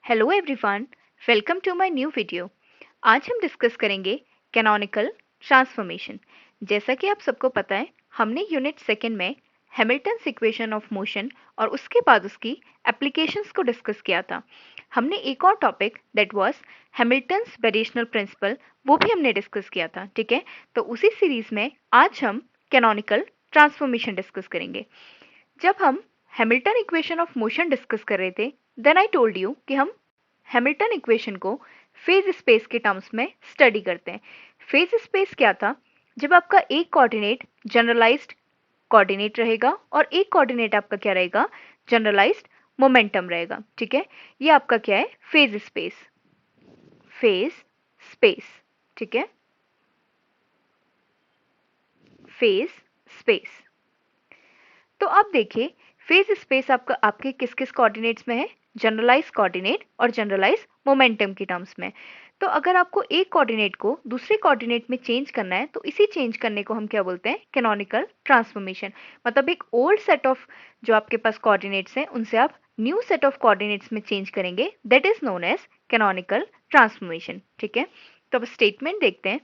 Hello everyone, welcome to my new video. आज हम discuss करेंगे कैनोनिकल ट्रांसफॉर्मेशन। जैसा कि आप सबको पता है, हमने यूनिट सेकंड में हैमिल्टन्स इक्वेशन ऑफ मोशन और उसके बाद उसकी एप्लीकेशंस को डिस्कस किया था। हमने एक और topic that was Hamilton's variational principle, वो भी हमने डिस्कस किया था। ठीक है, तो उसी सीरीज में आज हम कैनोनिकल ट्रांसफॉर्मेशन डिस्कस करेंगे। जब हम Hamilton equation of motion discuss कर रहे थे, देन आई टोल्ड यू कि हम हैमिल्टन इक्वेशन को फेज स्पेस के टर्म्स में स्टडी करते हैं। फेज स्पेस क्या था? जब आपका एक कोऑर्डिनेट जनरलाइज्ड कोऑर्डिनेट रहेगा और एक कोऑर्डिनेट आपका क्या रहेगा? जनरलाइज्ड मोमेंटम रहेगा। ठीक है, ये आपका क्या है? Phase space. Phase space. ठीक है, फेज स्पेस। तो अब देखिए, फेज स्पेस आपका आपके किस किस कोऑर्डिनेट्स में है? जनरलाइज कोऑर्डिनेट और जनरलाइज मोमेंटम के टर्म्स में। तो अगर आपको एक कोऑर्डिनेट को दूसरे कोऑर्डिनेट में चेंज करना है, तो इसी चेंज करने को हम क्या बोलते हैं? Canonical transformation. मतलब एक ओल्ड सेट ऑफ जो आपके पास कोऑर्डिनेट्स हैं, उनसे आप न्यू सेट ऑफ कोऑर्डिनेट्स में चेंज करेंगे, that is known as canonical transformation. ठीक है, तो अब स्टेटमेंट देखते हैं।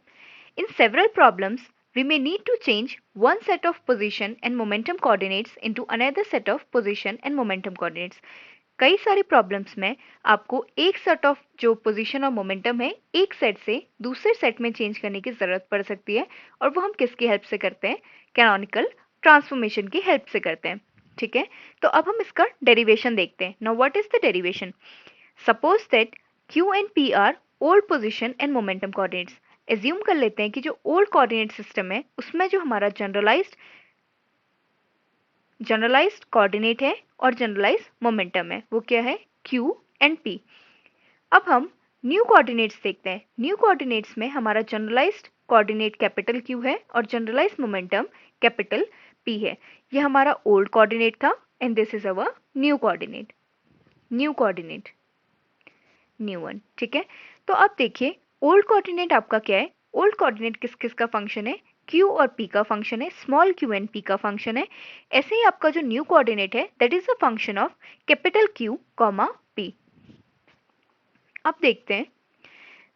In several problems, we may need to change one set of position and momentum coordinates into another set of position and momentum coordinates. कई सारी problems में आपको एक सेट ऑफ जो पोजीशन और मोमेंटम है, एक सेट से दूसरे सेट में चेंज करने की जरूरत पड़ सकती है, और वो हम किसकी हेल्प से करते हैं? कैनोनिकल ट्रांसफॉर्मेशन की हेल्प से करते हैं। ठीक है, तो अब हम इसका डेरिवेशन देखते हैं। Now what is the derivation? Suppose that Q and P are old position and momentum coordinates. Assume कर लेते हैं कि जो ओल्ड कोऑर्डिनेट सिस्टम है, उसमें जो हमारा जनरलाइज्ड कोऑर्डिनेट है और जनरलाइज्ड मोमेंटम है, वो क्या है? Q and P। अब हम न्यू कोऑर्डिनेट्स देखते हैं। न्यू कोऑर्डिनेट्स में हमारा जनरलाइज्ड कोऑर्डिनेट कैपिटल Q है और जनरलाइज्ड मोमेंटम कैपिटल P है। ये हमारा ओल्ड कोऑर्डिनेट था and this is our new coordinate. New one. ठीक है, तो अब देखिए, ओल्ड कोऑर्डिनेट आपका क्या है? ओल्ड कोऑर्डिनेट किस किस का फंक्शन है? Q और P का फंक्शन है, स्मॉल q एंड P का फंक्शन है। ऐसे ही आपका जो न्यू कोऑर्डिनेट है, that is a function of capital Q comma P। अब देखते हैं,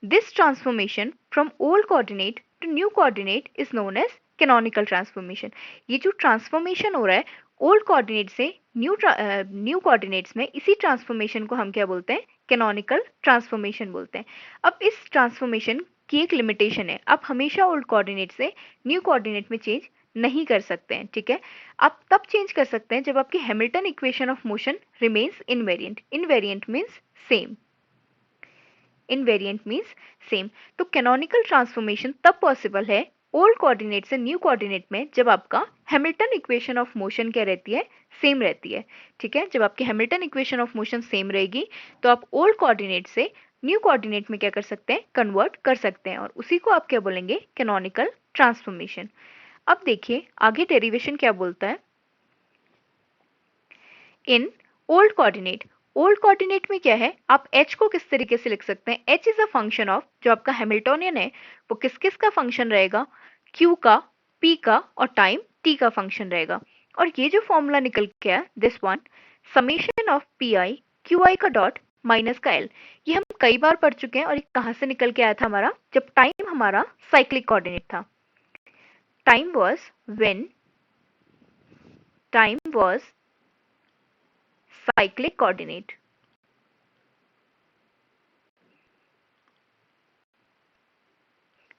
this transformation from old coordinate to new coordinate is known as canonical transformation. ये जो ट्रांसफॉर्मेशन हो रहा है ओल्ड कोऑर्डिनेट से न्यू कोऑर्डिनेट्स में, इसी ट्रांसफॉर्मेशन को हम क्या बोलते हैं? कैनोनिकल ट्रांसफॉर्मेशन बोलते हैं। अब इस ट्रांसफॉर्मेशन की एक लिमिटेशन है, आप हमेशा ओल्ड कोऑर्डिनेट से न्यू कोऑर्डिनेट में चेंज नहीं कर सकते हैं। ठीक है, आप तब चेंज कर सकते हैं जब आपकी Hamilton equation of motion remains invariant. Invariant means same. Invariant means same. तो कैनोनिकल ट्रांसफॉर्मेशन तब पॉसिबल है ओल्ड कोऑर्डिनेट से न्यू कोऑर्डिनेट में, जब आपका हैमिल्टन इक्वेशन ऑफ मोशन क्या रहती है? सेम रहती है। ठीक है, जब आपकी Hamilton equation of motion same रहेगी, तो आप ओल्ड कोऑर्डिनेट से न्यू कोऑर्डिनेट में क्या कर सकते हैं? कन्वर्ट कर सकते हैं, और उसी को आप क्या बोलेंगे? Canonical transformation. अब देखिए आगे डेरिवेशन क्या बोलता है। In old coordinate, old coordinate में क्या है? आप h को किस तरीके से लिख सकते हैं? h is a function of, जो आपका हैमिल्टोनियन है वो किस किस का फंक्शन रहेगा? q का, p का और टाइम t का फंक्शन रहेगा। और ये जो फॉर्मूला निकल के आया, this one, summation of P I Q I का डॉट माइनस का l, ये हम कई बार पढ़ चुके हैं। और ये कहाँ से निकल के आया था हमारा? जब टाइम हमारा साइक्लिक कोऑर्डिनेट था। Time was when time was cyclic coordinate.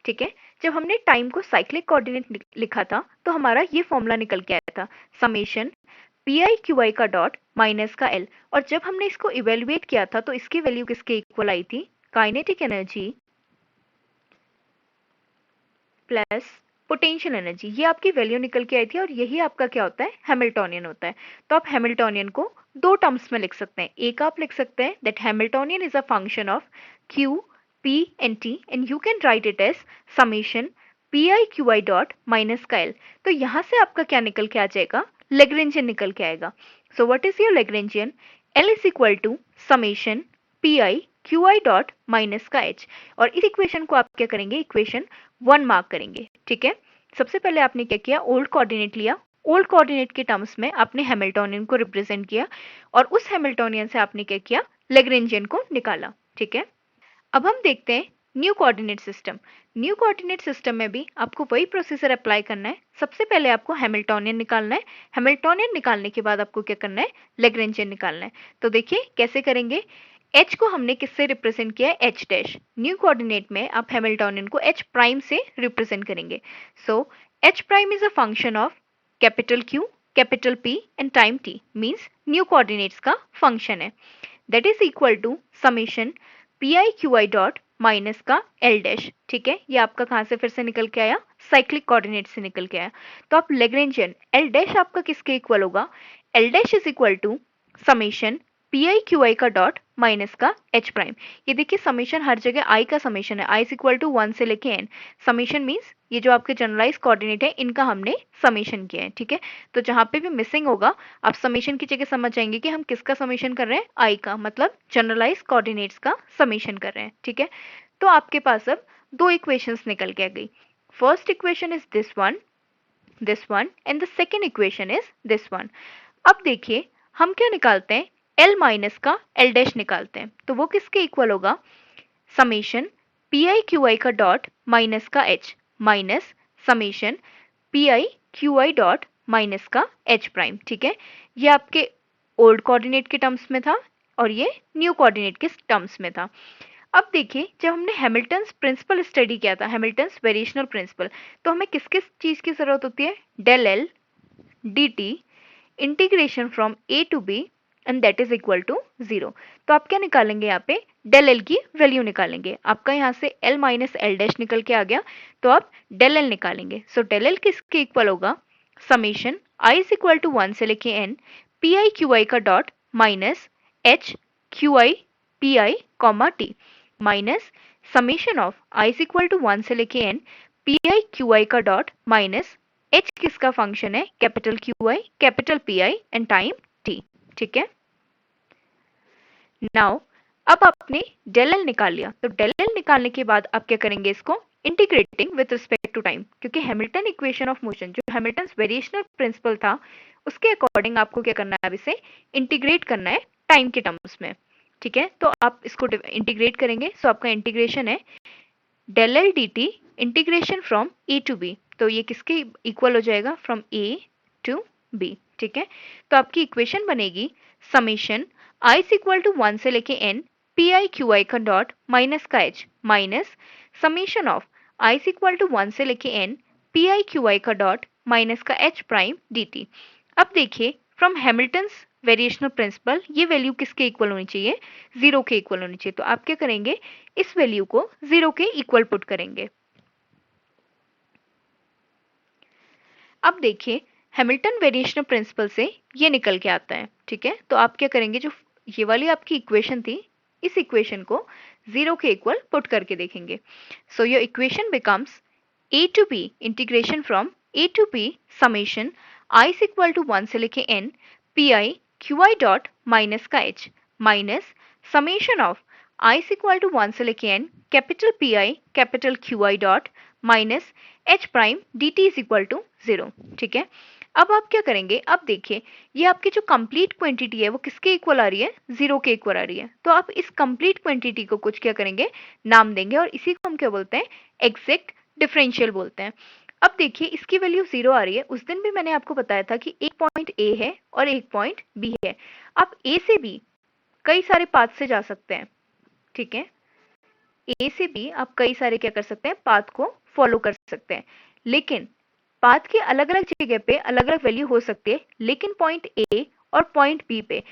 ठीक है, जब हमने टाइम को साइक्लिक कोऑर्डिनेट लिखा था, तो हमारा ये फॉर्मूला निकल के आया था, summation P I Q I का डॉट माइनस का एल। और जब हमने इसको इवेल्युएट किया था, तो इसकी वैल्यू किसके इक्वल आई थी? Kinetic energy plus potential energy. ये आपकी वैल्यू निकल के आई थी, और यही आपका क्या होता है? हैमिल्टोनियन होता है। तो आप हैमिल्टोनियन को दो टर्म्स में लिख सकते हैं। एक आप लिख सकते हैं that Hamiltonian is a function of Q P and T, and you can write it as summation P I Q I dot minus का एल। तो यहाँ से आपका क्या निकल के आ जाएगा? लेग्रेंजियन निकल के आएगा। So what is your Lagrangian? L is equal to summation P I Q I dot minus का एच। और इस इक्वेशन को आप क्या करेंगे? इक्वेशन वन मार्क करेंगे। ठीक है, सबसे पहले आपने क्या किया? ओल्ड कोऑर्डिनेट लिया। ओल्ड कोऑर्डिनेट के टर्म्स में आपने हैमिल्टोनियन को रिप्रेजेंट किया और उस हैमिल्टोनियन से आपने क्या किया, लैग्रेंजियन को निकाला। ठीक है, अब हम देखते हैं new coordinate system. New coordinate system में भी आपको वही प्रोसीजर अप्लाई करना है। सबसे पहले आपको हैमिल्टोनियन निकालना है। हैमिल्टोनियन निकालने के बाद आपको क्या करना है, लैग्रेंजियन निकालना है। तो देखिए कैसे करेंगे। एच को हमने किससे रिप्रेजेंट किया है, एच डैश। न्यू कोऑर्डिनेट में आप हैमिल्टोनियन को एच प्राइम से रिप्रेजेंट करेंगे। So H prime is a function of capital Q, capital P and time T, means new coordinates का फंक्शन है। That is equal to summation P I Q I dot minus का L dash. ठीक है, ये आपका कहाँ से फिर से निकल के आया, साइक्लिक कोऑर्डिनेट से निकल के आया। तो आप लैग्रेंजियन एल डैश आपका किसके इक्वल होगा, L dash is equal to summation P I Q I का डॉट माइनस का एच प्राइम। ये देखिए समेशन हर जगह आई का समेशन है, आई इज इक्वल टू 1 से लेके एन। समेशन मीन्स ये जो आपके जनरलाइज कोऑर्डिनेट है इनका हमने समेशन किया है। ठीक है, तो जहां पे भी मिसिंग होगा आप समेशन की जगह समझ जाएंगे कि हम किसका समेशन कर रहे हैं, आई का, मतलब जनरलाइज कोऑर्डिनेट्स का समेशन कर रहे हैं। ठीक है, तो आपके पास अब दो इक्वेशंस निकल के आ गई। First equation is this one and the second equation is this one. अब देखिए हम क्या निकालते हैं, एल माइनस का एल डैश निकालते हैं। तो वो किसके इक्वल होगा, summation P I Q I का डॉट माइनस का H minus summation P I Q I dot minus का एच प्राइम। ठीक है, ये आपके ओल्ड कोऑर्डिनेट के टर्म्स में था और ये न्यू कोऑर्डिनेट के टर्म्स में था। अब देखिए जब हमने हैमिल्टन्स प्रिंसिपल स्टडी किया था, हैमिल्टन्स वेरिएशनल प्रिंसिपल, तो हमें किस किस चीज की जरूरत होती है, del L D T integration from A to B and that is equal to 0। तो आप क्या निकालेंगे, यहाँ पे डेल एल की वैल्यू निकालेंगे। आपका यहाँ से एल माइनस एल डैश निकल के आ गया, तो आप डेल एल निकालेंगे। सो डेल एल किसके इक्वल होगा, summation I is equal to 1 से लेके N P I Q I का dot minus H Q I P I comma T minus summation of I is equal to 1 से लेके N P I Q I का dot minus H किसका function है, capital Q I capital P I and time T. ठीक है, now अब आपने del L निकाल लिया, तो डेल एल निकालने के बाद आप क्या करेंगे, इसको integrating with respect to time, क्योंकि हैमिल्टन इक्वेशन ऑफ मोशन जो हैमिल्टन वेरिएशनल प्रिंसिपल था उसके अकॉर्डिंग आपको क्या करना है, अब इसे इंटीग्रेट करना है टाइम के टर्म्स में। ठीक है, तो आप इसको इंटीग्रेट करेंगे। सो आपका इंटीग्रेशन है del L D T integration from A to B. तो ये किसके इक्वल हो जाएगा, फ्रॉम ए टू बी। ठीक है, तो आपकी इक्वेशन बनेगी summation I is equal to 1 से लेके N P I Q I का डॉट माइनस का H minus summation of I is equal to 1 से लेके N P I Q I का डॉट माइनस का एच प्राइम डी टी। अब देखिए फ्रॉम हैमिल्टन्स वेरिएशनल प्रिंसिपल ये वैल्यू किसके इक्वल होनी चाहिए, 0 के इक्वल होनी चाहिए। तो आप क्या करेंगे, इस वैल्यू को 0 के इक्वल पुट करेंगे। अब देखिए हैमिल्टन वेरिएशनल प्रिंसिपल से ये निकल के आता है। ठीक है, तो आप क्या करेंगे, जो ये वाली आपकी इक्वेशन थी इस इक्वेशन को 0 के इक्वल पुट करके देखेंगे। So your equation becomes A to B integration from A to B summation I is equal to 1 से लेके N P I Q I dot minus का H minus summation of I is equal to 1 से लेके N capital P I capital Q I dot minus H prime D T is equal to 0। ठीक है, अब आप क्या करेंगे, अब देखिए ये आपकी जो कंप्लीट क्वांटिटी है वो किसके इक्वल आ रही है, 0 के इक्वल आ रही है। तो आप इस कंप्लीट क्वांटिटी को कुछ क्या करेंगे, नाम देंगे और इसी को हम क्या बोलते हैं, एग्जैक्ट डिफरेंशियल बोलते हैं। अब देखिए इसकी वैल्यू 0 आ रही है। उस दिन भी मैंने आपको बताया था कि एक पॉइंट ए है और एक पॉइंट बी है। आप ए से बी कई सारे पाथ से जा सकते हैं। ठीक है, ए से बी आप कई सारे क्या कर सकते हैं, पाथ को फॉलो कर सकते हैं, लेकिन पाथ की अलग अलग जगह पे अलग अलग वैल्यू हो सकती है। लेकिन पॉइंट ए और पॉइंट बी पे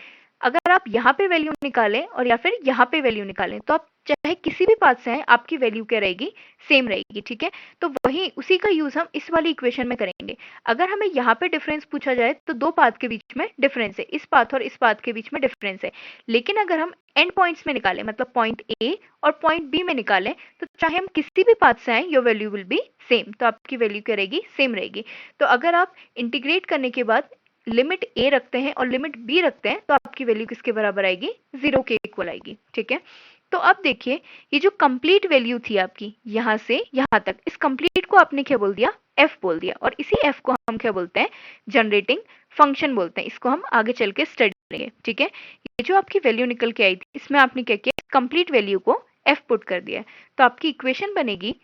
अगर आप यहाँ पे वैल्यू निकालें और या फिर यहाँ पे वैल्यू निकालें तो आप चाहे किसी भी पाथ से हैं आपकी वैल्यू क्या रहेगी, सेम रहेगी। ठीक है, तो वही उसी का यूज हम इस वाली इक्वेशन में करेंगे। अगर हमें यहाँ पे डिफरेंस पूछा जाए तो दो पाथ के बीच में डिफरेंस है, इस पाथ और इस पाथ के बीच में डिफरेंस है। लेकिन अगर हम एंड पॉइंट्स में निकालें, मतलब पॉइंट ए और पॉइंट बी में निकालें, तो चाहे हम किसी भी पाथ से आए your value will be same. तो आपकी वैल्यू क्या रहेगी, सेम रहेगी। तो अगर आप इंटीग्रेट करने के बाद लिमिट a रखते हैं और लिमिट b रखते हैं तो आपकी वैल्यू किसके बराबर आएगी, 0 के इक्वल आएगी। ठीक है, तो अब देखिए ये जो कंप्लीट वैल्यू थी आपकी यहां से यहां तक, इस कंप्लीट को आपने क्या बोल दिया, f बोल दिया, और इसी f को हम क्या बोलते हैं, जनरेटिंग फंक्शन बोलते हैं। इसको हम आगे चल के स्टडी करेंगे। ठीक है, ये जो आपकी वैल्यू निकल के आई थी इसमें आपने क्या किया, कंप्लीट वैल्यू को f पुट कर दिया है। तो आपकी इक्वेशन बनेगी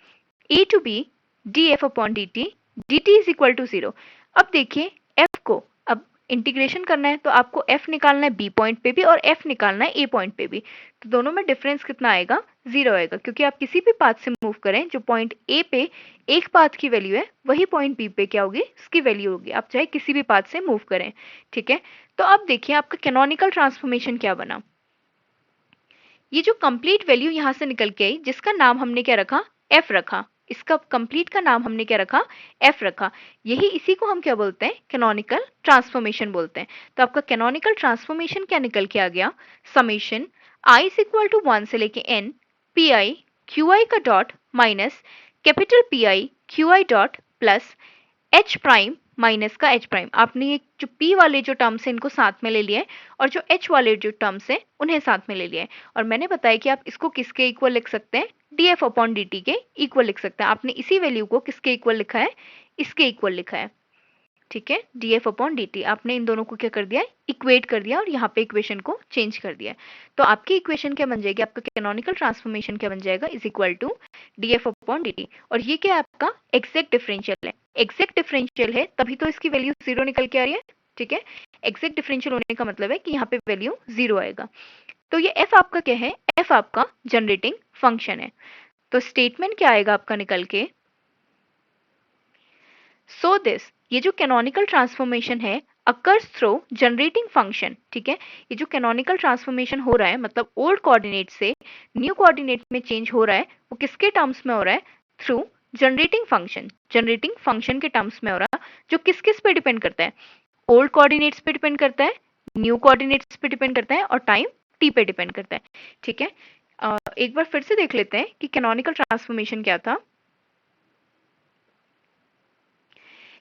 a to b df upon dt, dt is equal to 0। अब देखिए f को अब इंटीग्रेशन करना है तो आपको f निकालना है b पॉइंट पे भी और f निकालना है a पॉइंट पे भी। तो दोनों में डिफरेंस कितना आएगा, 0 आएगा, क्योंकि आप किसी भी पाथ से मूव करें जो पॉइंट a पे एक पाथ की वैल्यू है वही पॉइंट b पे क्या होगी, उसकी वैल्यू होगी, आप चाहे किसी भी पाथ से मूव करें। ठीक है, तो अब देखिए आपका कैनोनिकल ट्रांसफॉर्मेशन क्या बना। ये जो कंप्लीट वैल्यू यहां से निकल के आई जिसका नाम हमने क्या रखा, f रखा, इसका कंप्लीट का नाम हमने क्या रखा, f रखा। यही इसी को हम क्या बोलते हैं, कैनोनिकल ट्रांसफॉर्मेशन बोलते हैं। तो आपका कैनोनिकल ट्रांसफॉर्मेशन क्या निकल के आ गया, summation i is equal to 1 से लेके n P I Q I का dot minus capital P I Q I dot plus H prime minus का एच प्राइम। आपने ये जो पी वाले जो टर्म्स है इनको साथ में ले लिया है और जो एच वाले जो टर्म्स है उन्हें साथ में ले लिया है। और मैंने बताया कि आप इसको किसके इक्वल लिख सकते हैं, D F upon D T के इक्वल लिख सकते हैं। आपने इसी वैल्यू को किसके इक्वल लिखा है, इसके इक्वल लिखा है। ठीक है, D F upon D T, आपने इन दोनों को क्या कर दिया है, इक्वेट कर दिया और यहाँ पे इक्वेशन को चेंज कर दिया। तो आपकी इक्वेशन क्या बन जाएगी, आपका कैनोनिकल ट्रांसफॉर्मेशन क्या बन जाएगा, is equal to D F upon D T. और ये क्या है, आपका एग्जैक्ट डिफरेंशियल है। एग्जैक्ट डिफरेंशियल है तभी तो इसकी वैल्यू 0 निकल के आ रही है। ठीक है, एग्जैक्ट डिफरेंशियल होने का मतलब है कि यहाँ पे वैल्यू 0 आएगा। तो ये f आपका क्या है, f आपका जनरेटिंग फंक्शन है। तो स्टेटमेंट क्या आएगा आपका निकल के, सो दिस, ये जो कैनोनिकल ट्रांसफॉर्मेशन है अकर्स थ्रू जनरेटिंग फंक्शन। ठीक है, ये जो कैनोनिकल ट्रांसफॉर्मेशन हो रहा है मतलब ओल्ड कोऑर्डिनेट से न्यू कोऑर्डिनेट में चेंज हो रहा है, वो किसके टर्म्स में हो रहा है, through generating function. Generating function के टर्म्स में हो रहा है, जो किस किस पे डिपेंड करता है, ओल्ड कोऑर्डिनेट्स पे डिपेंड करता है, न्यू कोऑर्डिनेट्स पे डिपेंड करता है और टाइम टी पे डिपेंड करता है। ठीक है, एक बार फिर से देख लेते हैं कि कैनोनिकल ट्रांसफॉर्मेशन क्या था।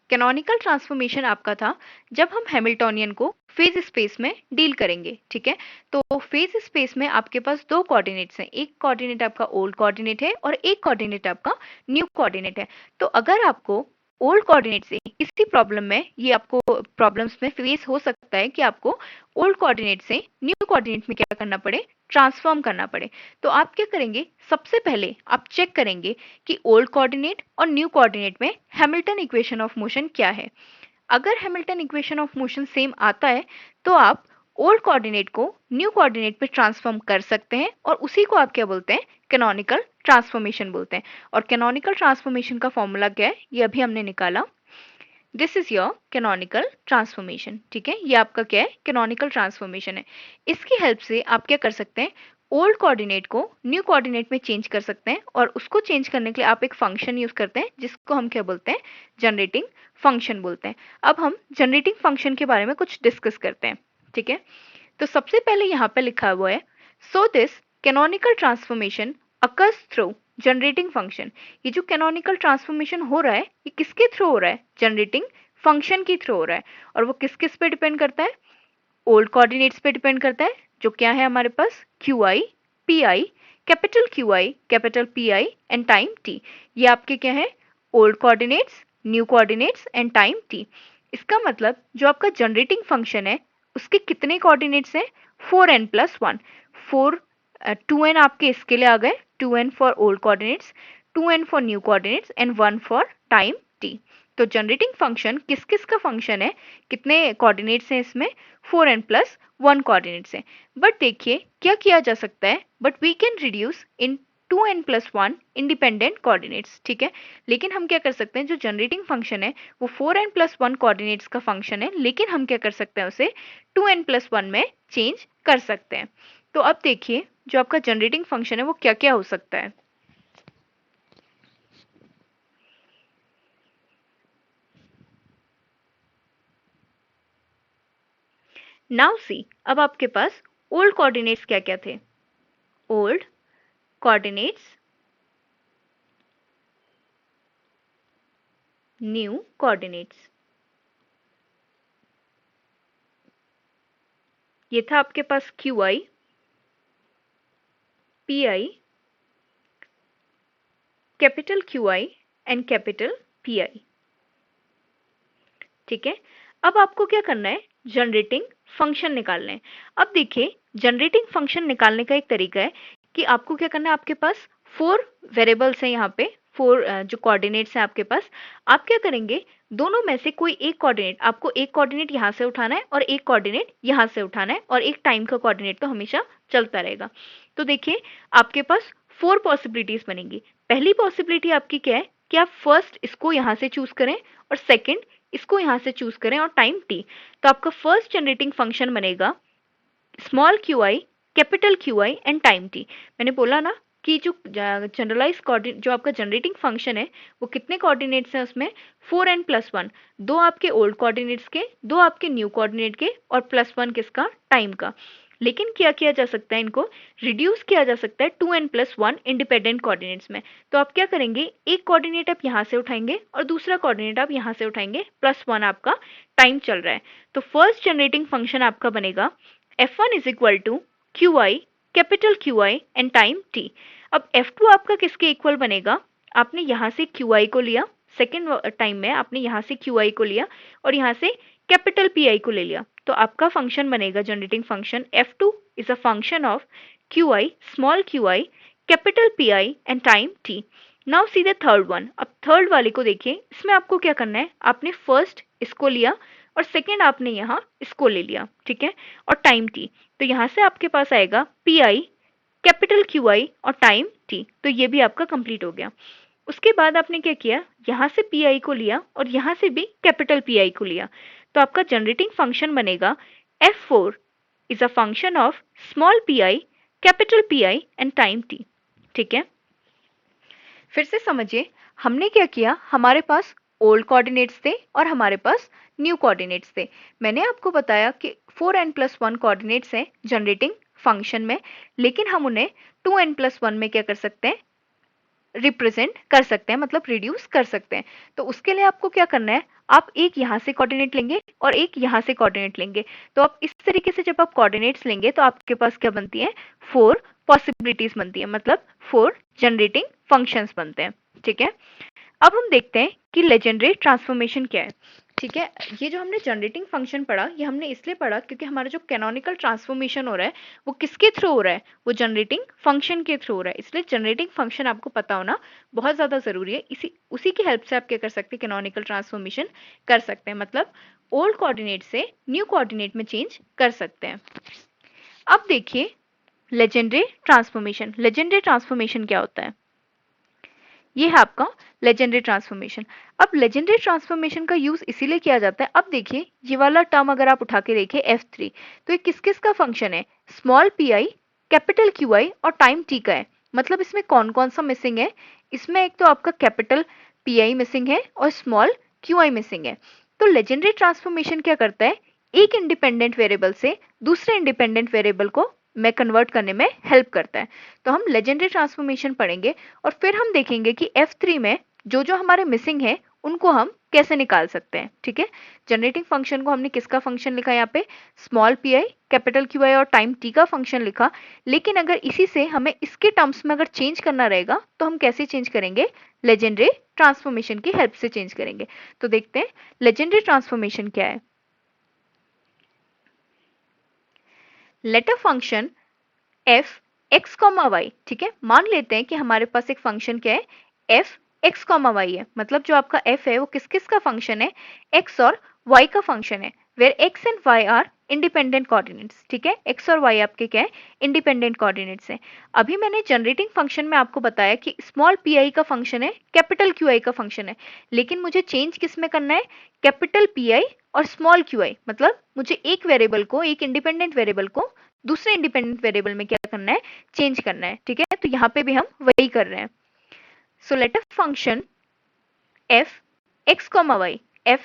कैनोनिकल ट्रांसफॉर्मेशन आपका था जब हम हैमिल्टोनियन को फेज स्पेस में डील करेंगे। ठीक है, तो फेज स्पेस में आपके पास दो कोऑर्डिनेट्स हैं, एक कोऑर्डिनेट आपका ओल्ड कोऑर्डिनेट है और एक कोऑर्डिनेट आपका न्यू कोऑर्डिनेट है। तो अगर आपको ओल्ड कोऑर्डिनेट से किसी प्रॉब्लम में, ये आपको प्रॉब्लम्स में फेस हो सकता है कि आपको ओल्ड कोऑर्डिनेट से न्यू कोऑर्डिनेट में क्या करना पड़े, ट्रांसफॉर्म करना पड़े। तो आप क्या करेंगे, सबसे पहले आप चेक करेंगे कि ओल्ड कोऑर्डिनेट और न्यू कोऑर्डिनेट में हैमिल्टन इक्वेशन ऑफ मोशन क्या है। अगर Hamilton equation of motion same आता है तो आप ओल्ड कोऑर्डिनेट को न्यू कोऑर्डिनेट पे ट्रांसफॉर्म कर सकते हैं और उसी को आप क्या बोलते हैं, कैनोनिकल ट्रांसफॉर्मेशन बोलते हैं। और कैनोनिकल ट्रांसफॉर्मेशन का फॉर्मूला क्या है, ये अभी हमने निकाला, this is your canonical transformation. ठीक है, ये आपका क्या है, कैनोनिकल ट्रांसफॉर्मेशन है। इसकी हेल्प से आप क्या कर सकते हैं, ओल्ड कोऑर्डिनेट को न्यू कोऑर्डिनेट में चेंज कर सकते हैं और उसको चेंज करने के लिए आप एक फंक्शन यूज करते हैं जिसको हम क्या बोलते हैं, जनरेटिंग फंक्शन बोलते हैं। अब हम जनरेटिंग फंक्शन के बारे में कुछ डिस्कस करते हैं। ठीक है, तो सबसे पहले यहाँ पे लिखा हुआ है, so this canonical transformation occurs through generating function. ये जो कैनोनिकल ट्रांसफॉर्मेशन हो रहा है ये किसके थ्रू हो रहा है, जनरेटिंग फंक्शन के थ्रू हो रहा है। और वो किस किस पे डिपेंड करता है, ओल्ड कोऑर्डिनेट्स पे डिपेंड करता है, जो क्या है हमारे पास, Q I P I, capital Q I capital P I and time T. ये आपके क्या है, old coordinates, new coordinates and time T. इसका मतलब जो आपका जनरेटिंग फंक्शन है उसके कितने कोऑर्डिनेट्स हैं, 4n+1। 4 2n आपके इसके लिए आ गए, 2n for old coordinates, 2n for new coordinates and 1 for time T. तो जनरेटिंग फंक्शन किस किस का फंक्शन है, कितने कोऑर्डिनेट्स हैं इसमें, 4n+1 कोऑर्डिनेट्स हैं। बट देखिए क्या किया जा सकता है, but we can reduce in 2n+1 independent coordinates. ठीक है, लेकिन हम क्या कर सकते हैं, जो जनरेटिंग फंक्शन है वो 4n+1 कोऑर्डिनेट्स का फंक्शन है, लेकिन हम क्या कर सकते हैं उसे 2n+1 में चेंज कर सकते हैं। तो अब देखिए जो आपका जनरेटिंग फंक्शन है वो क्या क्या हो सकता है। नाउ सी, अब आपके पास ओल्ड कोऑर्डिनेट्स क्या क्या थे, ओल्ड कोऑर्डिनेट्स, न्यू कोऑर्डिनेट्स। ये था आपके पास Q I, P I, capital Q I and capital P आई। ठीक है, अब आपको क्या करना है, जनरेटिंग फंक्शन निकालना है। अब देखिए, जनरेटिंग फंक्शन निकालने का एक तरीका है कि आपको क्या करना है, आपके पास 4 वेरिएबल्स हैं यहाँ पे, 4 जो कोऑर्डिनेट्स हैं आपके पास। आप क्या करेंगे, दोनों में से कोई एक कोऑर्डिनेट, आपको एक कोऑर्डिनेट यहाँ से उठाना है और एक कोऑर्डिनेट यहाँ से उठाना है, और एक टाइम का कोऑर्डिनेट तो हमेशा चलता रहेगा। तो देखिए, आपके पास 4 पॉसिबिलिटीज बनेंगी। पहली पॉसिबिलिटी आपकी क्या है कि आप फर्स्ट इसको यहाँ से चूज करें और सेकंड इसको यहाँ से चूज करें और टाइम टी। तो आपका फर्स्ट जनरेटिंग फंक्शन बनेगा small Q I, capital Q I and time T. मैंने बोला ना कि जो जनरलाइज कोऑर्डिनेट, जो आपका जनरेटिंग फंक्शन है, वो कितने कोऑर्डिनेट्स हैं उसमें, 4n+1, 2 आपके ओल्ड कोऑर्डिनेट्स के, 2 आपके न्यू कोऑर्डिनेट के और +1 किसका, टाइम का। लेकिन क्या किया जा सकता है, इनको रिड्यूस किया जा सकता है 2n+1 इंडिपेंडेंट कोऑर्डिनेट्स में। तो आप क्या करेंगे, एक कोऑर्डिनेट आप यहाँ से उठाएंगे और दूसरा कोऑर्डिनेट आप यहाँ से उठाएंगे, +1 आपका टाइम चल रहा है। तो फर्स्ट जनरेटिंग फंक्शन आपका बनेगा f1 is equal to Q I, capital Q I and time t। अब f2 आपका किसके इक्वल बनेगा, आपने यहाँ से क्यू आई को लिया, सेकेंड टाइम में आपने यहाँ से क्यू आई को लिया और यहाँ से कैपिटल पी आई को ले लिया। तो आपका फंक्शन बनेगा generating function f2 is a function of Q I, small Q I, capital P I and time t। Now see the third one. अब थर्ड वाले को देखिए, इसमें आपको क्या करना है, आपने फर्स्ट इसको लिया और सेकेंड आपने यहाँ इसको ले लिया, ठीक है, और टाइम टी। तो यहाँ से आपके पास आएगा P I, capital Q I और टाइम टी। तो ये भी आपका कंप्लीट हो गया। उसके बाद आपने क्या किया, यहाँ से पी आई को लिया और यहाँ से भी कैपिटल पी आई को लिया। तो आपका जनरेटिंग फंक्शन बनेगा f4 is a function of small P I, capital P I and time T. ठीक है, फिर से समझिए, हमने क्या किया, हमारे पास ओल्ड कोऑर्डिनेट्स थे और हमारे पास न्यू कोऑर्डिनेट्स थे। मैंने आपको बताया कि 4n+1 कोऑर्डिनेट्स हैं जनरेटिंग फंक्शन में, लेकिन हम उन्हें 2n+1 में क्या कर सकते हैं, रिप्रेजेंट कर सकते हैं, मतलब रिड्यूस कर सकते हैं। तो उसके लिए आपको क्या करना है, आप एक यहाँ से कोऑर्डिनेट लेंगे और एक यहाँ से कोऑर्डिनेट लेंगे। तो आप इस तरीके से जब आप कोऑर्डिनेट्स लेंगे तो आपके पास क्या बनती है, 4 पॉसिबिलिटीज बनती है, मतलब 4 जनरेटिंग फंक्शंस बनते हैं। ठीक है, अब हम देखते हैं कि लेजेंडरी ट्रांसफॉर्मेशन क्या है। ठीक है, ये जो हमने जनरेटिंग फंक्शन पढ़ा, ये हमने इसलिए पढ़ा क्योंकि हमारा जो कैनोनिकल ट्रांसफॉर्मेशन हो रहा है वो किसके थ्रू हो रहा है, वो जनरेटिंग फंक्शन के थ्रू हो रहा है। इसलिए जनरेटिंग फंक्शन आपको पता होना बहुत ज़्यादा ज़रूरी है। उसी की हेल्प से आप क्या कर सकते हैं, कैनोनिकल ट्रांसफॉर्मेशन कर सकते हैं, मतलब ओल्ड कोऑर्डिनेट से न्यू कोऑर्डिनेट में चेंज कर सकते हैं। अब देखिए लेजेंडरी ट्रांसफॉर्मेशन। लेजेंडरी ट्रांसफॉर्मेशन क्या होता है, ये है आपका लेजेंडरी ट्रांसफॉर्मेशन। अब लेजेंडरी ट्रांसफॉर्मेशन का यूज इसीलिए किया जाता है, अब देखिए ये वाला टर्म अगर आप उठा के देखें f3, तो ये किस किस का फंक्शन है, small P I, capital Q I और टाइम t का है। मतलब इसमें कौन कौन सा मिसिंग है, इसमें एक तो आपका कैपिटल पी आई मिसिंग है और स्मॉल क्यू आई मिसिंग है। तो लेजेंडरी ट्रांसफॉर्मेशन क्या करता है, एक इंडिपेंडेंट वेरिएबल से दूसरे इंडिपेंडेंट वेरिएबल को में कन्वर्ट करने में हेल्प करता है। तो हम लेजेंडरी ट्रांसफॉर्मेशन पढ़ेंगे और फिर हम देखेंगे कि f3 में जो जो हमारे मिसिंग है उनको हम कैसे निकाल सकते हैं। ठीक है, जनरेटिंग फंक्शन को हमने किसका फंक्शन लिखा, यहाँ पे small P I, capital Q I और टाइम टी का फंक्शन लिखा। लेकिन अगर इसी से हमें इसके टर्म्स में अगर चेंज करना रहेगा तो हम कैसे चेंज करेंगे, लेजेंडरी ट्रांसफॉर्मेशन की हेल्प से चेंज करेंगे। तो देखते हैं लेजेंडरी ट्रांसफॉर्मेशन क्या है। Let a function f x, y, ठीक है, मान लेते हैं कि हमारे पास एक फंक्शन क्या है, f x, y है। मतलब जो आपका f है वो किस किस का फंक्शन है, x और y का फंक्शन है, where x and y are independent coordinates. ठीक है, x और y आपके क्या है, इंडिपेंडेंट कोऑर्डिनेट्स हैं। अभी मैंने जनरेटिंग फंक्शन में आपको बताया कि स्मॉल पी आई का फंक्शन है, कैपिटल क्यू आई का फंक्शन है, लेकिन मुझे चेंज किस में करना है, कैपिटल पी आई और स्मॉल क्यू आई। मतलब मुझे एक वेरिएबल को, एक इंडिपेंडेंट वेरिएबल को दूसरे इंडिपेंडेंट वेरिएबल में क्या करना है, चेंज करना है। ठीक है, तो यहाँ पे भी हम वही कर रहे हैं। So let a function f x, y, f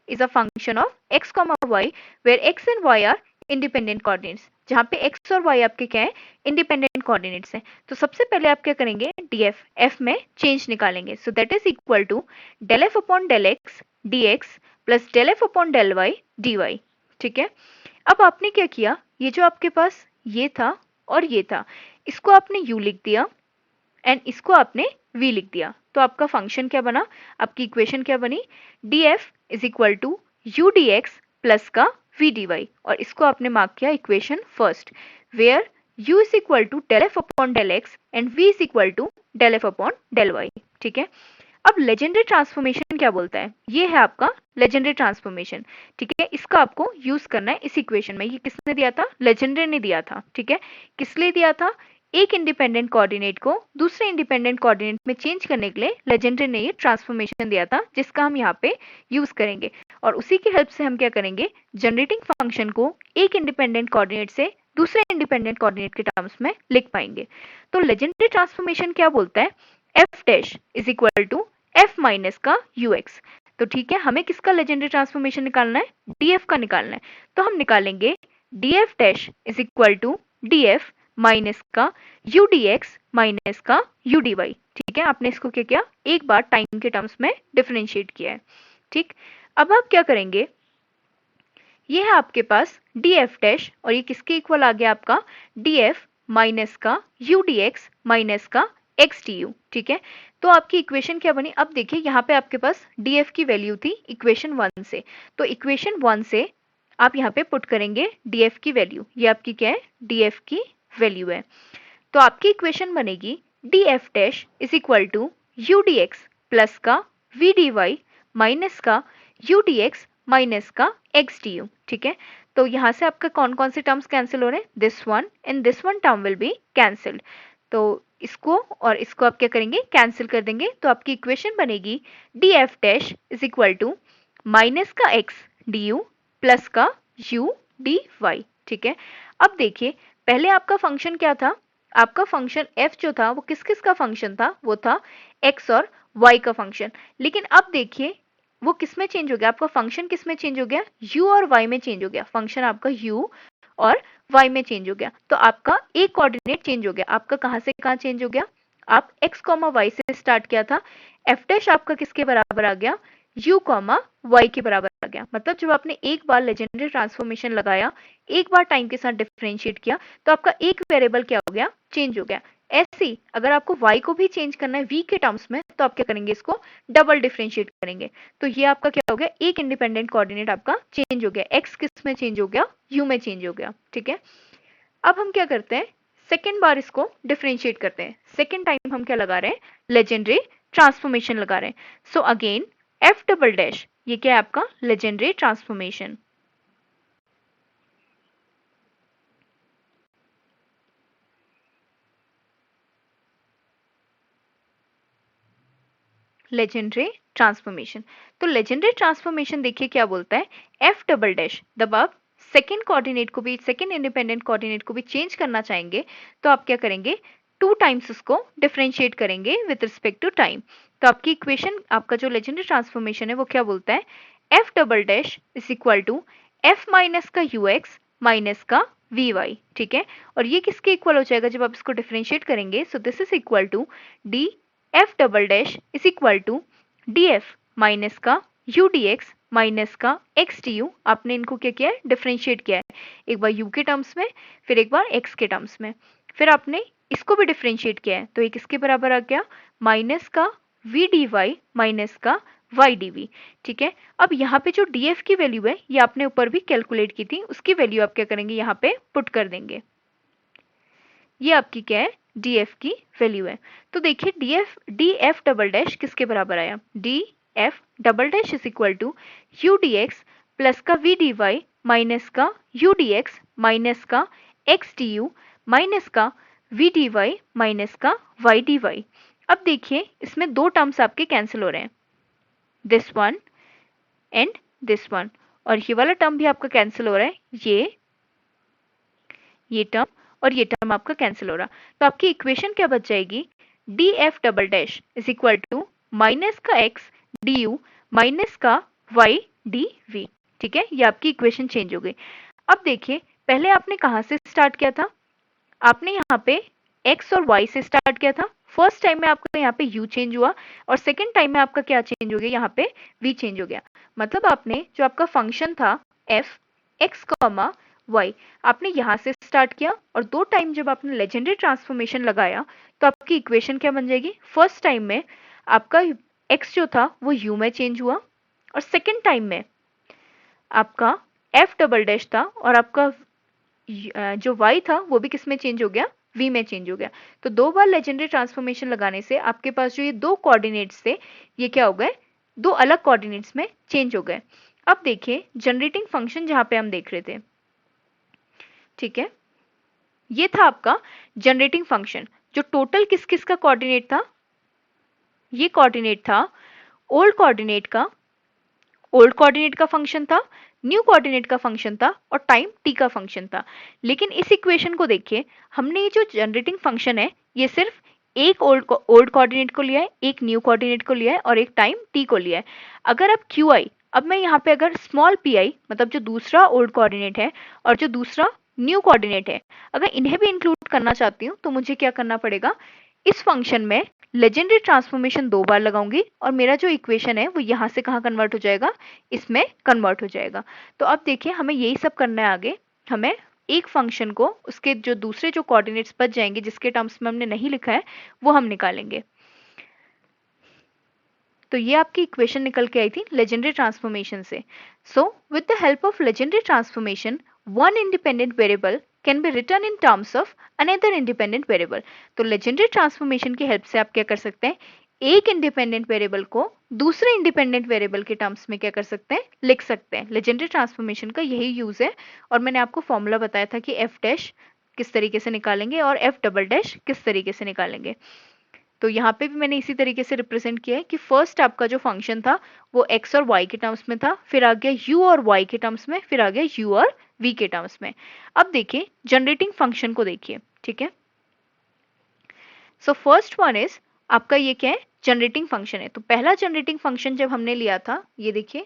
is a function of x, y where x and y are independent coordinates, जहाँ पे x और y आपके क्या है, इंडिपेंडेंट कोऑर्डिनेट्स हैं। तो सबसे पहले आप क्या करेंगे, df f में चेंज निकालेंगे। So that is equal to del f upon del x dx plus del f upon del y dy। ठीक है, अब आपने क्या किया, ये जो आपके पास ये था और ये था, इसको आपने u लिख दिया एंड इसको आपने v लिख दिया। तो आपका फंक्शन क्या बना, आपकी इक्वेशन क्या बनी, df is equal to U D X plus का v dy, और इसको आपने मार्क किया equation first, where u is equal to del F upon del X and v is equal to del F upon del Y. ठीक है, अब legendary transformation क्या बोलता है, ये है आपका लेजेंडरी ट्रांसफॉर्मेशन। ठीक है, इसका आपको यूज करना है इस इक्वेशन में। ये किसने दिया था, लेजेंडरी ने दिया था। ठीक है, किस लिए दिया था, एक इंडिपेंडेंट कोऑर्डिनेट को दूसरे इंडिपेंडेंट कोऑर्डिनेट में चेंज करने के लिए लेजेंडरी ने ये ट्रांसफॉर्मेशन दिया था, जिसका हम यहाँ पे यूज करेंगे। और उसी की हेल्प से हम क्या करेंगे, जनरेटिंग फंक्शन को एक इंडिपेंडेंट कोऑर्डिनेट से दूसरे इंडिपेंडेंट कोऑर्डिनेट के टर्म्स में लिख पाएंगे। तो लेजेंडरी ट्रांसफॉर्मेशन क्या बोलता है, F dash is equal to F minus का यू एक्स। तो ठीक है, हमें किसका लेजेंडरी ट्रांसफॉर्मेशन निकालना है, डीएफ का निकालना है। तो हम निकालेंगे DF dash is equal to DF minus का यू डी एक्स माइनस का यू डी वाई। ठीक है, आपने इसको क्या किया, एक बार टाइम के टर्म्स में डिफरेंशिएट किया है। ठीक, अब आप क्या करेंगे, ये है आपके पास डी एफ डैश और ये किसके इक्वल आ गया आपका, डी एफ माइनस का यू डी एक्स माइनस का एक्स डी यू। ठीक है, तो आपकी इक्वेशन क्या बनी, अब देखिए यहाँ पे आपके पास डी एफ की वैल्यू थी इक्वेशन 1 से, तो इक्वेशन 1 से आप यहाँ पे पुट करेंगे डी एफ की वैल्यू, ये आपकी क्या है, डी एफ की वैल्यू है। तो आपकी इक्वेशन बनेगी D F dash is equal to U D X plus का वी डी वाई माइनस का यू डी एक्स माइनस का एक्स डी यू। ठीक है, तो यहाँ से आपका कौन कौन से टर्म्स कैंसिल हो रहे हैं, this one and this one term will be cancelled. तो इसको और इसको आप क्या करेंगे, कैंसिल कर देंगे। तो आपकी इक्वेशन बनेगी D F dash is equal to minus का एक्स डी यू प्लस का यू डी वाई। ठीक है, अब देखिए पहले आपका फंक्शन क्या था, आपका फंक्शन f जो था वो किस किस का फंक्शन था, वो था x और y का फंक्शन। लेकिन अब देखिए वो किस में चेंज हो गया, आपका फंक्शन किस में चेंज हो गया, u और y में चेंज हो गया। फंक्शन आपका u और y में चेंज हो गया, तो आपका एक कोऑर्डिनेट चेंज हो गया। आपका कहाँ से कहाँ चेंज हो गया, आप x, y से स्टार्ट किया था, f डैश आपका किसके बराबर आ गया, u, y के बराबर आ गया। मतलब जब आपने एक बार लेजेंडरी ट्रांसफॉर्मेशन लगाया, एक बार टाइम के साथ डिफरेंशिएट किया, तो आपका एक वेरिएबल क्या हो गया, चेंज हो गया। ऐसे ही अगर आपको y को भी चेंज करना है v के टर्म्स में, तो आप क्या करेंगे, इसको डबल डिफरेंशिएट करेंगे। तो ये आपका क्या हो गया, एक इंडिपेंडेंट कोऑर्डिनेट आपका चेंज हो गया, x किस में चेंज हो गया, u में चेंज हो गया। ठीक है, अब हम क्या करते हैं, सेकेंड बार इसको डिफरेंशिएट करते हैं। सेकेंड टाइम हम क्या लगा रहे हैं, लेजेंडरी ट्रांसफॉर्मेशन लगा रहे हैं। So again F double dash, ये क्या है आपका लेजेंडरी ट्रांसफॉर्मेशन। लेजेंडरी ट्रांसफॉर्मेशन, तो लेजेंडरी ट्रांसफॉर्मेशन देखिए क्या बोलता है, एफ डबल डैश, जब आप सेकेंड कोऑर्डिनेट को भी, सेकेंड इंडिपेंडेंट कोऑर्डिनेट को भी चेंज करना चाहेंगे, तो आप क्या करेंगे, टू टाइम्स उसको डिफरेंशिएट करेंगे विद रिस्पेक्ट टू टाइम। तो आपकी इक्वेशन, आपका जो लेजेंडरी ट्रांसफॉर्मेशन है वो क्या बोलता है, F double dash is equal to F minus का यू एक्स माइनस का वी वाई। ठीक है, और ये किसके इक्वल हो जाएगा जब आप इसको डिफरेंशिएट करेंगे, so this is equal to D F double dash is equal to D F minus का यू डी एक्स माइनस का एक्स डी यू। आपने इनको क्या किया है, डिफरेंशिएट किया है, एक बार u के टर्म्स में, फिर एक बार x के टर्म्स में, फिर आपने इसको भी डिफरेंशिएट किया है, तो ये किसके बराबर आ गया, माइनस का v डी वाई माइनस का y डी वी। ठीक है, अब यहाँ पे जो df की वैल्यू है, ये आपने ऊपर भी कैलकुलेट की थी, उसकी वैल्यू आप क्या करेंगे, यहाँ पे पुट कर देंगे। ये आपकी क्या है, df की वैल्यू है। तो देखिए df डबल डैश किसके बराबर आया, df double dash is equal to U D X plus का वी डी वाई माइनस का यू डी एक्स माइनस का एक्स डी यू माइनस का वी डी वाई माइनस का वाई डी वाई। अब देखिए इसमें दो टर्म्स आपके कैंसिल हो रहे हैं, this one and this one, और ये वाला टर्म भी आपका कैंसिल हो रहा है, ये टर्म और ये टर्म आपका कैंसिल हो रहा। तो आपकी इक्वेशन क्या बच जाएगी, D F double dash is equal to minus का एक्स डी यू माइनस का वाई डी वी। ठीक है, ये आपकी इक्वेशन चेंज हो गई। अब देखिए पहले आपने कहाँ से स्टार्ट किया था, आपने यहाँ पे x और y से स्टार्ट किया था। फर्स्ट टाइम में आपका यहाँ पे u चेंज हुआ और सेकेंड टाइम में आपका क्या चेंज हो गया, यहाँ पे v चेंज हो गया। मतलब आपने जो आपका फंक्शन था f x, वाई। आपने यहाँ से स्टार्ट किया और 2 टाइम जब आपने लेजेंडरी ट्रांसफॉर्मेशन लगाया तो आपकी इक्वेशन क्या बन जाएगी? फर्स्ट टाइम में आपका x जो था वो u में चेंज हुआ और सेकेंड टाइम में आपका f डबल डैश था और आपका जो y था वो भी किस में चेंज हो गया? v में चेंज हो गया। तो 2 बार लेजेंडरी ट्रांसफॉर्मेशन लगाने से आपके पास जो ये 2 कोऑर्डिनेट्स थे ये क्या हो गए? 2 अलग कोऑर्डिनेट्स में चेंज हो गए। अब देखिए जनरेटिंग फंक्शन जहां पे हम देख रहे थे, ठीक है, ये था आपका जनरेटिंग फंक्शन। जो टोटल किस किस का कोऑर्डिनेट था? ये कोऑर्डिनेट था ओल्ड कोऑर्डिनेट का फंक्शन था, न्यू कोऑर्डिनेट का फंक्शन था और टाइम t का फंक्शन था। लेकिन इस इक्वेशन को देखिए, हमने ये जो जनरेटिंग फंक्शन है ये सिर्फ एक ओल्ड कोऑर्डिनेट को लिया है, एक न्यू कोऑर्डिनेट को लिया है और एक टाइम t को लिया है। अगर आप qi, अब मैं यहाँ पे अगर स्मॉल pi मतलब जो दूसरा ओल्ड कोऑर्डिनेट है और जो दूसरा न्यू कोऑर्डिनेट है, अगर इन्हें भी इंक्लूड करना चाहती हूँ तो मुझे क्या करना पड़ेगा? इस फंक्शन में लेजेंडरी ट्रांसफॉर्मेशन 2 बार लगाऊंगी और मेरा जो इक्वेशन है वो यहाँ से कहाँ कन्वर्ट हो जाएगा? इसमें कन्वर्ट हो जाएगा। तो अब देखिए हमें यही सब करना है आगे। हमें एक फंक्शन को उसके जो दूसरे जो कोऑर्डिनेट्स बच जाएंगे जिसके टर्म्स में हमने नहीं लिखा है वो हम निकालेंगे। तो ये आपकी इक्वेशन निकल के आई थी लेजेंडरी ट्रांसफॉर्मेशन से। So with the help of legendary transformation one independent variable can be written in terms of another independent variable. तो लेजेंडरी ट्रांसफॉर्मेशन की हेल्प से आप क्या कर सकते हैं? एक इंडिपेंडेंट वेरिएबल को दूसरे इंडिपेंडेंट वेरिएबल के टर्म्स में क्या कर सकते हैं? लिख सकते हैं। लेजेंडरी ट्रांसफॉर्मेशन का यही यूज है और मैंने आपको फॉर्मूला बताया था कि एफ डैश किस तरीके से निकालेंगे और एफ डबल डैश किस तरीके से निकालेंगे। तो यहाँ पे भी मैंने इसी तरीके से रिप्रेजेंट किया है कि फर्स्ट आपका जो फंक्शन था वो x और y के टर्म्स में था, फिर आ गया u और y के टर्म्स में, फिर आ गया u और v के टर्म्स में। अब देखिए जनरेटिंग फंक्शन को देखिए, ठीक है। सो फर्स्ट वन इज आपका ये क्या है? जनरेटिंग फंक्शन है। तो पहला जनरेटिंग फंक्शन जब हमने लिया था, ये देखिए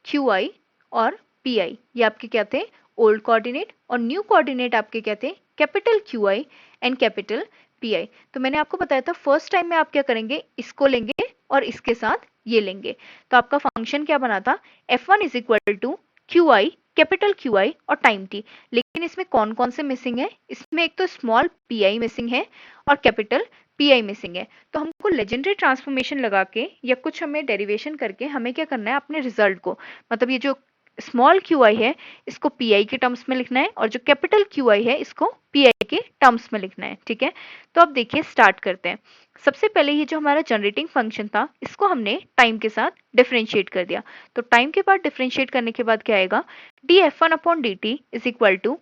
qi और pi, ये आपके क्या थे? Old coordinate. और न्यू कोऑर्डिनेट आपके क्या थे? Capital qi and capital pi। तो मैंने आपको बताया था फर्स्ट टाइम में आप क्या करेंगे? इसको लेंगे और इसके साथ ये लेंगे। तो आपका फंक्शन क्या बना था? f1 is equal to qi, capital qi और टाइम t। लेकिन इसमें कौन कौन से मिसिंग है? इसमें एक तो स्मॉल pi मिसिंग है और कैपिटल pi मिसिंग है। तो हमको लेजेंडरी ट्रांसफॉर्मेशन लगा के या कुछ हमें डेरिवेशन करके हमें क्या करना है? अपने रिजल्ट को, मतलब ये जो स्मॉल qi है इसको pi के टर्म्स में लिखना है और जो कैपिटल qi है इसको pi के टर्म्स में लिखना है, ठीक है। तो अब देखिए स्टार्ट करते हैं। सबसे पहले ये जो हमारा जनरेटिंग फंक्शन था इसको हमने टाइम के साथ डिफरेंशिएट कर दिया। तो टाइम के बाद डिफरेंशिएट करने के बाद क्या आएगा? df1 upon dt is equal to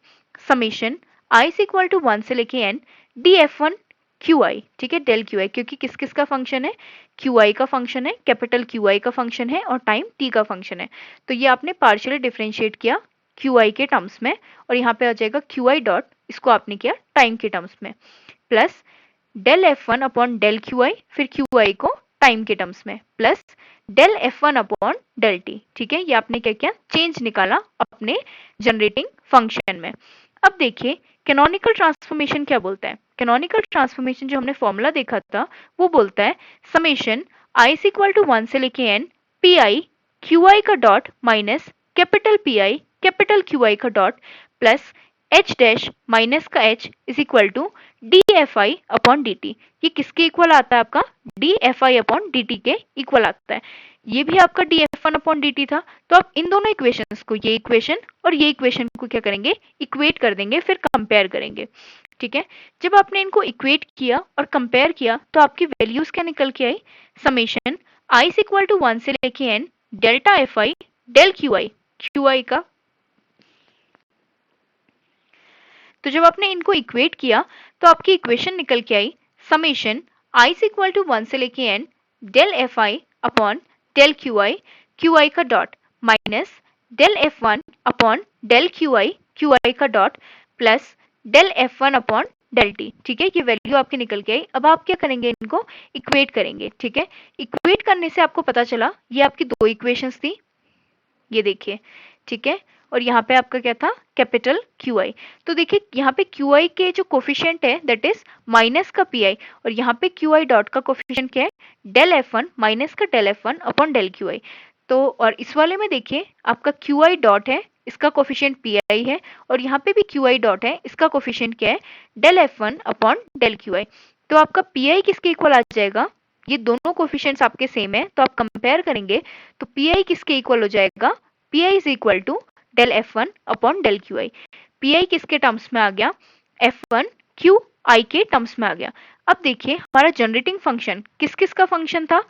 summation i is equal to 1 से लेके n df1 qi, ठीक है, डेल qi, क्योंकि किस किस का फंक्शन है? qi का फंक्शन है, कैपिटल qi का फंक्शन है और टाइम t का फंक्शन है। तो ये आपने पार्शियली डिफरेंशिएट किया qi के टर्म्स में और यहाँ पे आ जाएगा qi डॉट, इसको आपने किया टाइम के टर्म्स में, plus del f1 upon del qi, फिर qi को टाइम के टर्म्स में, plus del f1 upon del t, ठीक है। ये आपने क्या किया? चेंज निकाला अपने जनरेटिंग फंक्शन में। अब देखिए कैनोनिकल ट्रांसफॉर्मेशन क्या बोलता है? कैनोनिकल ट्रांसफॉर्मेशन जो हमने फॉर्मूला देखा था वो बोलता है summation i is equal to 1 से लेके n pi qi का dot minus capital pi capital qi का dot plus h dash minus का h is equal to dfi upon dt। ये किसके इक्वल आता है? आपका dfi अपॉन dt के इक्वल आता है। ये भी आपका df1 अपॉन dt था। तो आप इन दोनों इक्वेशंस को, ये इक्वेशन और ये इक्वेशन को क्या करेंगे? इक्वेट कर देंगे, फिर कंपेयर करेंगे, ठीक है। जब आपने इनको इक्वेट किया और कंपेयर किया तो आपकी वैल्यूज क्या निकल के आई? Summation i is equal to 1 से लेके n delta fi del qi का। तो जब आपने इनको इक्वेट किया तो आपकी इक्वेशन निकल के आई summation i is equal to 1 से लेके n del fi upon del qi का dot minus del f1 upon del qi का dot plus del f1 upon del t, ठीक है। ये वैल्यू आपकी निकल के आई। अब आप क्या करेंगे? इनको इक्वेट करेंगे, ठीक है। इक्वेट करने से आपको पता चला ये आपकी दो इक्वेशंस थी, ये देखिए, ठीक है। और यहाँ पे आपका क्या था? Capital qi। तो देखिए यहाँ पे qi के जो कोफिशिएंट है दैट इज माइनस का pi और यहाँ पे qi डॉट का कोफिशिएंट क्या है? डेल f1 माइनस का del f1 upon del qi। तो और इस वाले में देखिए आपका qi डॉट है, इसका कोफिशिएंट पी है, और यहाँ पे भी क्यू आई डॉट है, इसका कोफिशिएंट क्या है, del F1 upon del Q I. तो आपका पी आई किसके इक्वल आ जाएगा, ये दोनों कोफिशिएंट्स आपके सेम है तो आप कंपेयर करेंगे तो पी आई किसके इक्वल हो जाएगा, P I is equal to del F1 upon del Q I. P I किसके टर्म्स में आ गया, F1 क्यू आई के टर्म्स में आ गया। अब देखिए हमारा जनरेटिंग फंक्शन किस किस का फंक्शन था,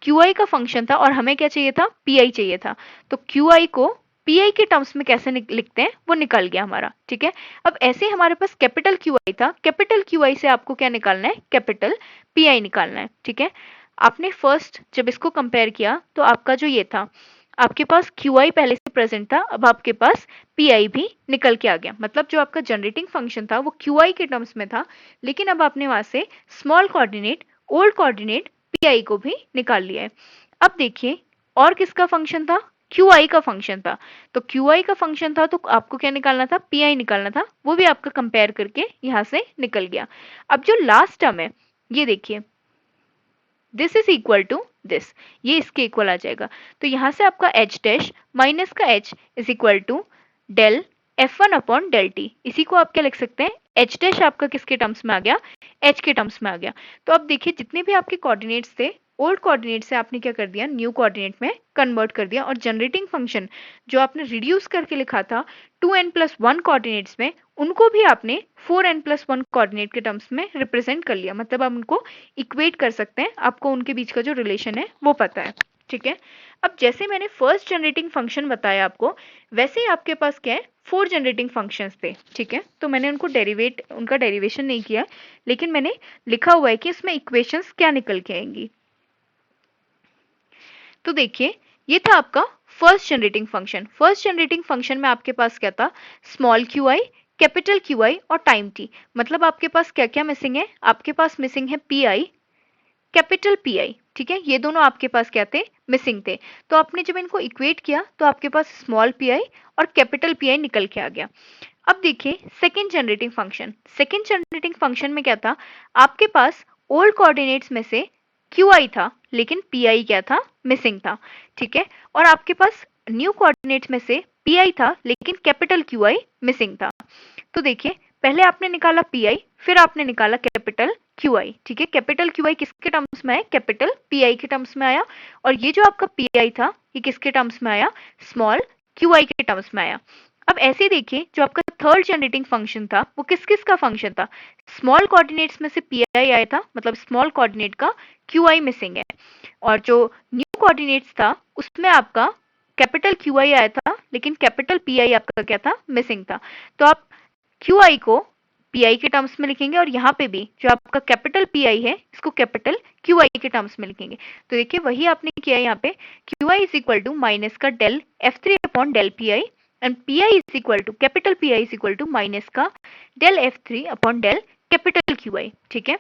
क्यू आई का फंक्शन था, और हमें क्या चाहिए था, पी आई चाहिए था। तो क्यू आई को पी आई के टर्म्स में कैसे लिखते हैं वो निकल गया हमारा, ठीक है। अब ऐसे हमारे पास कैपिटल क्यू आई था, कैपिटल क्यू आई से आपको क्या निकालना है, कैपिटल पी आई निकालना है, ठीक है। आपने फर्स्ट जब इसको कंपेयर किया तो आपका जो ये था, आपके पास क्यू आई पहले से प्रेजेंट था, अब आपके पास पी आई भी निकल के आ गया। मतलब जो आपका जनरेटिंग फंक्शन था वो क्यू आई के टर्म्स में था, लेकिन अब आपने वहां से small coordinate, old coordinate P I को भी निकाल लिया है। अब देखिए और किसका फंक्शन था, क्यू आई का फंक्शन था। तो क्यू आई का फंक्शन था तो आपको क्या निकालना था, पी आई निकालना था, वो भी आपका कंपेयर करके यहां से निकल गया। अब जो लास्ट टर्म है ये देखिए, this is equal to this, ये इसके इक्वल आ जाएगा। तो यहां से आपका एच डैश माइनस का h is equal to del F1 upon del t. इसी को आप क्या लिख सकते हैं, एच डैश आपका किसके टर्म्स में आ गया, एच के टर्म्स में आ गया। तो अब देखिए जितने भी आपके कोऑर्डिनेट्स थे, ओल्ड कोऑर्डिनेट से आपने क्या कर दिया, न्यू कोऑर्डिनेट में कन्वर्ट कर दिया, और जनरेटिंग फंक्शन जो आपने रिड्यूस करके लिखा था 2n+1 कोऑर्डिनेट्स में, उनको भी आपने 4n+1 कोऑर्डिनेट के टर्म्स में रिप्रेजेंट कर लिया। मतलब आप उनको इक्वेट कर सकते हैं, आपको उनके बीच का जो रिलेशन है वो पता है, ठीक है। अब जैसे मैंने फर्स्ट जनरेटिंग फंक्शन बताया आपको, वैसे ही आपके पास क्या है, 4 जनरेटिंग फंक्शंस थे, ठीक है। तो मैंने उनका डेरिवेशन नहीं किया, लेकिन मैंने लिखा हुआ है कि इसमें इक्वेशंस क्या निकल के आएंगी। तो देखिए ये था आपका first generating function. First generating function में आपके पास क्या था, small Q I, capital Q I और टाइम टी। मतलब आपके पास क्या क्या मिसिंग है, आपके पास मिसिंग है पी आई, कैपिटल पी आई, ठीक है। ये दोनों आपके पास क्या थे, मिसिंग थे। तो आपने जब इनको इक्वेट किया तो आपके पास स्मॉल पी आई और कैपिटल पी आई निकल के आ गया। अब देखिए second generating function, second generating function में क्या था, आपके पास ओल्ड कोऑर्डिनेट्स में से क्यू आई था, लेकिन पी आई क्या था, मिसिंग था, ठीक है। और आपके पास न्यू कोऑर्डिनेट्स में से पी आई था, लेकिन कैपिटल क्यू आई मिसिंग था। तो देखिए पहले आपने निकाला पी आई, फिर आपने निकाला कैपिटल क्यू आई, ठीक है। कैपिटल क्यू आई किसके टर्म्स में है, कैपिटल पी आई के टर्म्स में आया, और ये जो आपका पी आई था ये किसके टर्म्स में आया, स्मॉल क्यू आई के टर्म्स में आया। अब ऐसे देखिए जो आपका थर्ड जनरेटिंग फंक्शन था वो किस किस का फंक्शन था, स्मॉल कोऑर्डिनेट्स में से पी आई आया था, मतलब स्मॉल कोऑर्डिनेट का क्यू आई मिसिंग है, और जो न्यू कोऑर्डिनेट्स था उसमें आपका कैपिटल क्यू आई आया था, लेकिन कैपिटल पी आई आपका क्या था, मिसिंग था। तो आप क्यू आई को पी आई के टर्म्स में लिखेंगे, और यहाँ पे भी जो आपका कैपिटल पी आई है इसको कैपिटल क्यू आई के टर्म्स में लिखेंगे। तो देखिए वही आपने किया यहाँ पे, Q I is equal to minus का del F3 upon del P I, and P I is equal to, capital P I is equal to minus का del F3 upon del capital Q I, ठीक है।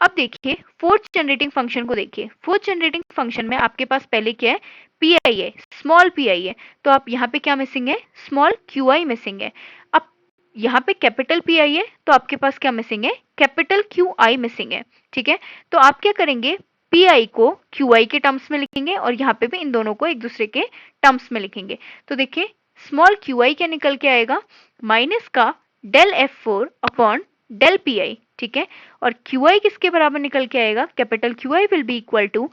अब देखिए fourth generating function को देखिए, fourth generating function में आपके पास पहले क्या है, पी आई है, स्मॉल पी आई है, तो आप यहाँ पे क्या मिसिंग है, स्मॉल क्यू आई मिसिंग है। अब यहाँ पे कैपिटल पी आई है तो आपके पास क्या मिसिंग है, कैपिटल क्यू आई मिसिंग है, ठीक है। तो आप क्या करेंगे, पी आई को क्यू आई के टर्म्स में लिखेंगे, और यहाँ पे भी इन दोनों को एक दूसरे के टर्म्स में लिखेंगे। तो देखिए स्मॉल क्यू आई क्या निकल के आएगा, माइनस का del F4 upon del P I, ठीक है। और क्यू आई किसके बराबर निकल के आएगा, capital Q i will be equal to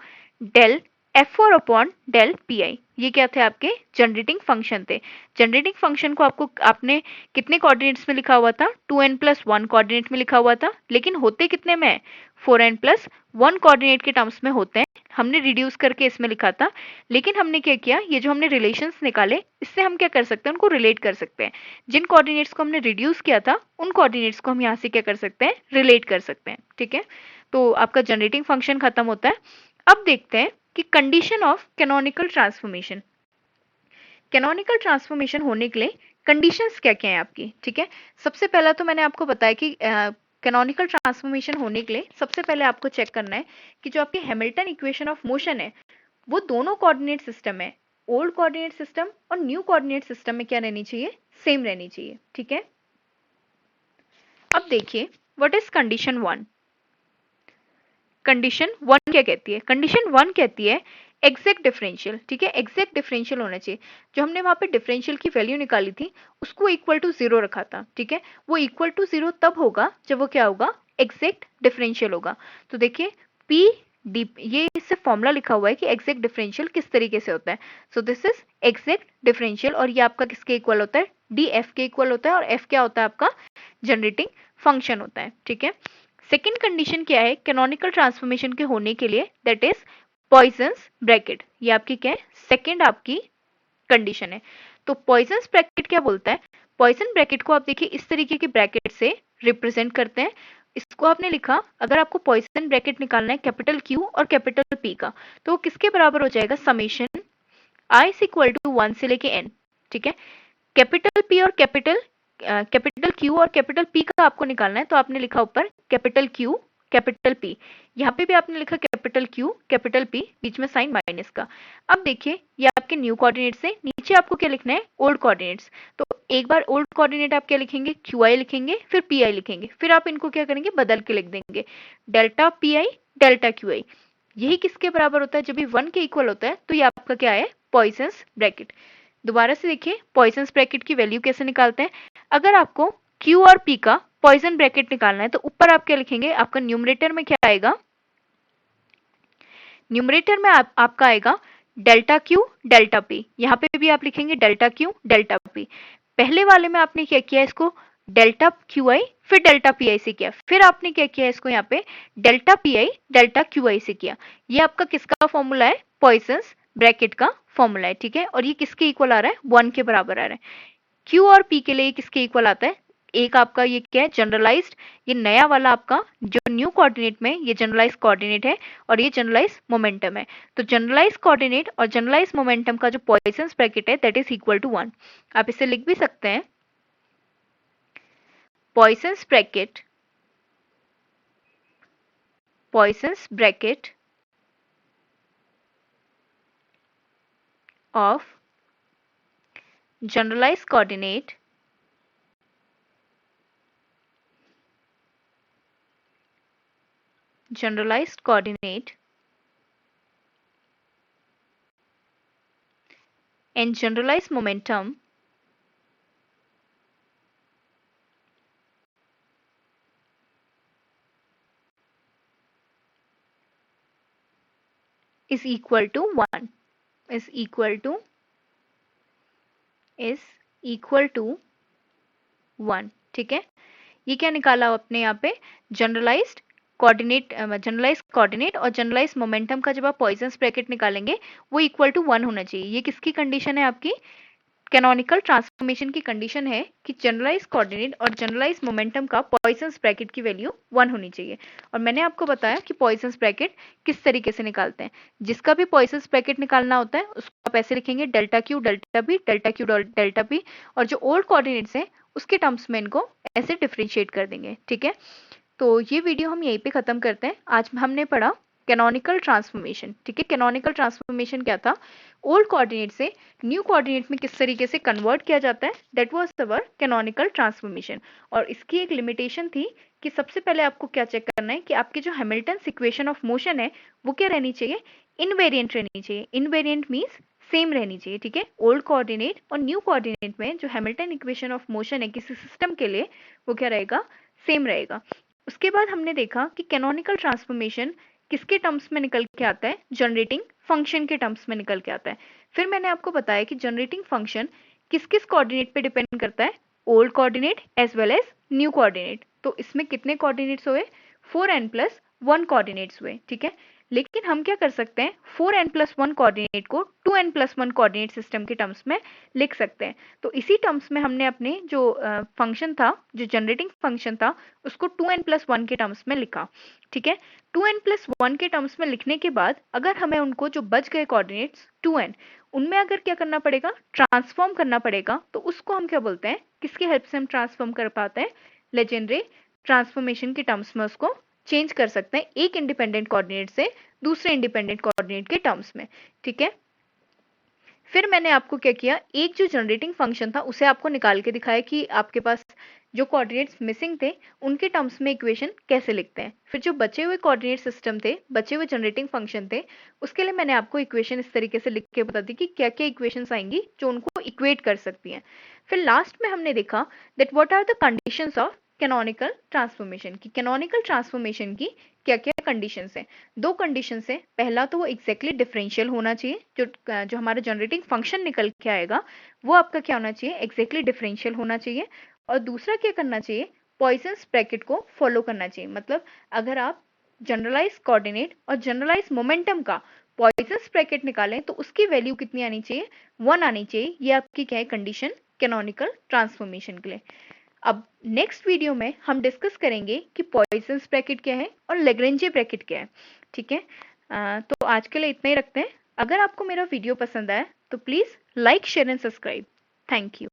del F4 upon del P i. ये क्या थे, आपके जनरेटिंग फंक्शन थे। जनरेटिंग फंक्शन को आपने कितने कोऑर्डिनेट्स में लिखा हुआ था, 2n+1 कोऑर्डिनेट में लिखा हुआ था, लेकिन होते कितने में, 4n+1 कोऑर्डिनेट के टर्म्स में होते हैं। हमने रिड्यूस करके इसमें लिखा था, लेकिन हमने क्या किया, ये जो हमने रिलेशंस निकाले इससे हम क्या कर सकते हैं, उनको रिलेट कर सकते हैं। जिन कोऑर्डिनेट्स को हमने रिड्यूस किया था उन कोऑर्डिनेट्स को हम यहाँ से क्या कर सकते हैं, रिलेट कर सकते हैं, ठीक है। तो आपका जनरेटिंग फंक्शन खत्म होता है। अब देखते हैं कि condition of canonical transformation, canonical transformation होने के लिए कंडीशंस क्या क्या हैं आपकी, ठीक है। सबसे पहला तो मैंने आपको बताया कि कैनोनिकल ट्रांसफॉर्मेशन होने के लिए सबसे पहले आपको चेक करना है कि जो आपकी हैमिल्टन इक्वेशन ऑफ मोशन है वो दोनों कोऑर्डिनेट सिस्टम है, ओल्ड कोऑर्डिनेट सिस्टम और न्यू कोऑर्डिनेट सिस्टम में क्या रहनी चाहिए, सेम रहनी चाहिए, ठीक है। अब देखिए व्हाट इज कंडीशन 1। कंडीशन 1 क्या कहती है, कंडीशन 1 कहती है एग्जैक्ट डिफरेंशियल, ठीक है, एग्जैक्ट डिफरेंशियल होना चाहिए। जो हमने वहां पे डिफरेंशियल की वैल्यू निकाली थी उसको इक्वल टू जीरो रखा था, ठीक है, वो इक्वल टू जीरो तब होगा जब वो क्या होगा, एग्जैक्ट डिफरेंशियल होगा। तो देखिए पी डी, ये इससे फॉर्मूला लिखा हुआ है कि एग्जैक्ट डिफरेंशियल किस तरीके से होता है। सो दिस इज एग्जैक्ट डिफरेंशियल, और ये आपका किसके इक्वल होता है, डी एफ के इक्वल होता है, और एफ क्या होता है आपका, जनरेटिंग फंक्शन होता है, ठीक है। सेकेंड कंडीशन क्या है कैनोनिकल ट्रांसफॉर्मेशन के होने के लिए, दैट इज पॉइजन्स ब्रैकेट। ये आपकी क्या है, सेकेंड आपकी कंडीशन है। तो पॉइजन्स ब्रैकेट क्या बोलता है, पॉइजन ब्रैकेट को आप देखिए इस तरीके के ब्रैकेट से रिप्रेजेंट करते हैं। इसको आपने लिखा, अगर आपको पॉइजन ब्रैकेट निकालना है कैपिटल क्यू और कैपिटल पी का, तो वो किसके बराबर हो जाएगा, summation I is equal to 1 से लेके एन, ठीक है। कैपिटल पी और कैपिटल क्यू और कैपिटल पी का आपको निकालना है, तो आपने लिखा ऊपर कैपिटल क्यू कैपिटल पी, यहाँ पे भी आपने लिखा कैपिटल क्यू कैपिटल पी, बीच में साइन माइनस का। अब देखिए ये आपके न्यू कोऑर्डिनेट्स है, नीचे आपको क्या लिखना है, ओल्ड कोऑर्डिनेट्स। तो एक बार ओल्ड कोऑर्डिनेट आप क्या लिखेंगे, क्यू आई लिखेंगे, फिर पी आई लिखेंगे, फिर आप इनको क्या करेंगे, बदल के लिख देंगे, delta P I delta Q I. यही किसके बराबर होता है, जब भी 1 के इक्वल होता है तो ये आपका क्या है, पॉइसंस ब्रैकेट। दोबारा से देखिए पॉइजन ब्रैकेट की वैल्यू कैसे निकालते हैं। अगर आपको Q और P का पॉइजन ब्रैकेट निकालना है तो ऊपर आप क्या लिखेंगे, आपका न्यूमरेटर में क्या आएगा, न्यूमरेटर में आपका आएगा डेल्टा क्यू डेल्टा पी, यहाँ पे भी आप लिखेंगे डेल्टा क्यू डेल्टा पी। पहले वाले में आपने क्या किया, इसको डेल्टा क्यू आई फिर डेल्टा पी आई से किया, फिर आपने क्या किया, इसको यहाँ पे delta P I delta Q I से किया। ये आपका किसका फॉर्मूला है, पॉइसंस ब्रैकेट का फॉर्मूला है, ठीक है। और ये किसके इक्वल आ रहा है, 1 के बराबर आ रहा है। क्यू और पी के लिए किसके इक्वल आता है, एक आपका ये क्या है, जनरलाइज्ड, ये नया वाला आपका जो न्यू कोऑर्डिनेट में ये जनरलाइज कोऑर्डिनेट है, और ये जनरलाइज मोमेंटम है। तो जनरलाइज कोऑर्डिनेट और जनरलाइज मोमेंटम का जो पॉइसंस ब्रैकेट है दैट इज इक्वल टू 1। आप इसे लिख भी सकते हैं, पॉइसंस bracket of generalized coordinate and generalized momentum is equal to 1, is equal to 1, ठीक है। ये क्या निकाला आपने यहाँ पे, जनरलाइज्ड कोऑर्डिनेट और जनरलाइज्ड मोमेंटम का जब आप पॉइजंस ब्रैकेट निकालेंगे वो इक्वल टू 1 होना चाहिए। ये किसकी कंडीशन है, आपकी कैनोनिकल ट्रांसफॉर्मेशन की कंडीशन है कि जनरलाइज कोऑर्डिनेट और जनरलाइज मोमेंटम का पॉइसंस ब्रैकेट की वैल्यू 1 होनी चाहिए। और मैंने आपको बताया कि पॉइसंस ब्रैकेट किस तरीके से निकालते हैं। जिसका भी पॉइसंस ब्रैकेट निकालना होता है उसको आप ऐसे लिखेंगे, delta q delta b delta q delta b, और जो ओल्ड कोऑर्डिनेट्स हैं उसके टर्म्स में इनको ऐसे डिफरेंशिएट कर देंगे, ठीक है। तो ये वीडियो हम यहीं पे खत्म करते हैं। आज हमने पढ़ा कैनोनिकल ट्रांसफॉर्मेशन, ठीक है। कैनोनिकल ट्रांसफॉर्मेशन क्या था, ओल्ड कोऑर्डिनेट से न्यू कोऑर्डिनेट में किस तरीके से कन्वर्ट किया जाता है, that was our canonical transformation. और इसकी एक लिमिटेशन थी कि सबसे पहले आपको क्या चेक करना है कि आपकी जो हैमिल्टन इक्वेशन ऑफ मोशन है वो क्या रहनी चाहिए, इनवेरिएंट रहनी चाहिए। इनवेरिएंट मीन्स सेम रहनी चाहिए, ठीक है। ओल्ड कोऑर्डिनेट और न्यू कोऑर्डिनेट में जो हैमिल्टन इक्वेशन ऑफ मोशन है किसी सिस्टम के लिए वो क्या रहेगा, सेम रहेगा। उसके बाद हमने देखा कि कैनोनिकल ट्रांसफॉर्मेशन किसके टर्म्स में निकल के आता है, जनरेटिंग फंक्शन के टर्म्स में निकल के आता है। फिर मैंने आपको बताया कि जनरेटिंग फंक्शन किस किस कोऑर्डिनेट पे डिपेंड करता है, old coordinate as well as new coordinate. तो इसमें कितने कोऑर्डिनेट्स हुए, 4n+1 कोऑर्डिनेट्स हुए, ठीक है। लेकिन हम क्या कर सकते हैं, 4n+1 कोऑर्डिनेट को 2n+1 कोऑर्डिनेट सिस्टम के टर्म्स में लिख सकते हैं। तो इसी टर्म्स में हमने अपने जो फंक्शन था, जो जनरेटिंग फंक्शन था, उसको 2n+1 के टर्म्स में लिखा, ठीक है। 2n+1 के टर्म्स में लिखने के बाद अगर हमें उनको जो बच गए कोऑर्डिनेट्स 2n, उनमें अगर क्या करना पड़ेगा, ट्रांसफॉर्म करना पड़ेगा, तो उसको हम क्या बोलते हैं, किसकी हेल्प से हम ट्रांसफॉर्म कर पाते हैं, लेजेंड्रे ट्रांसफॉर्मेशन के टर्म्स में उसको चेंज कर सकते हैं, एक इंडिपेंडेंट कोऑर्डिनेट से दूसरे इंडिपेंडेंट कोऑर्डिनेट के टर्म्स में, ठीक है। फिर मैंने आपको क्या किया, एक जो जनरेटिंग फंक्शन था उसे आपको निकाल के दिखाया कि आपके पास जो कोऑर्डिनेट्स मिसिंग थे उनके टर्म्स में इक्वेशन कैसे लिखते हैं। फिर जो बचे हुए कोऑर्डिनेट सिस्टम थे, बचे हुए जनरेटिंग फंक्शन थे, उसके लिए मैंने आपको इक्वेशन इस तरीके से लिख के बता दी कि क्या क्या इक्वेशंस आएंगी जो उनको इक्वेट कर सकती हैं। फिर लास्ट में हमने देखा that what are the conditions of canonical transformation, की कैनोनिकल ट्रांसफॉर्मेशन की क्या क्या कंडीशंस है। दो कंडीशंस है, पहला तो वो एग्जैक्टली डिफरेंशियल होना चाहिए, जो हमारा जनरेटिंग फंक्शन निकल के आएगा वो आपका क्या होना चाहिए, एग्जैक्टली डिफरेंशियल होना चाहिए। और दूसरा क्या करना चाहिए, पॉइसंस ब्रैकेट को फॉलो करना चाहिए। मतलब अगर आप जनरलाइज कोऑर्डिनेट और जनरलाइज मोमेंटम का पॉइसंस ब्रैकेट निकालें तो उसकी वैल्यू कितनी आनी चाहिए, 1 आनी चाहिए। ये आपकी क्या है कंडीशन कैनोनिकल ट्रांसफॉर्मेशन के लिए। अब नेक्स्ट वीडियो में हम डिस्कस करेंगे कि पॉइसंस ब्रैकेट क्या है और लेग्रेंजे ब्रैकेट क्या है। ठीक है, तो आज के लिए इतना ही रखते हैं। अगर आपको मेरा वीडियो पसंद आया तो please like share and subscribe. Thank you.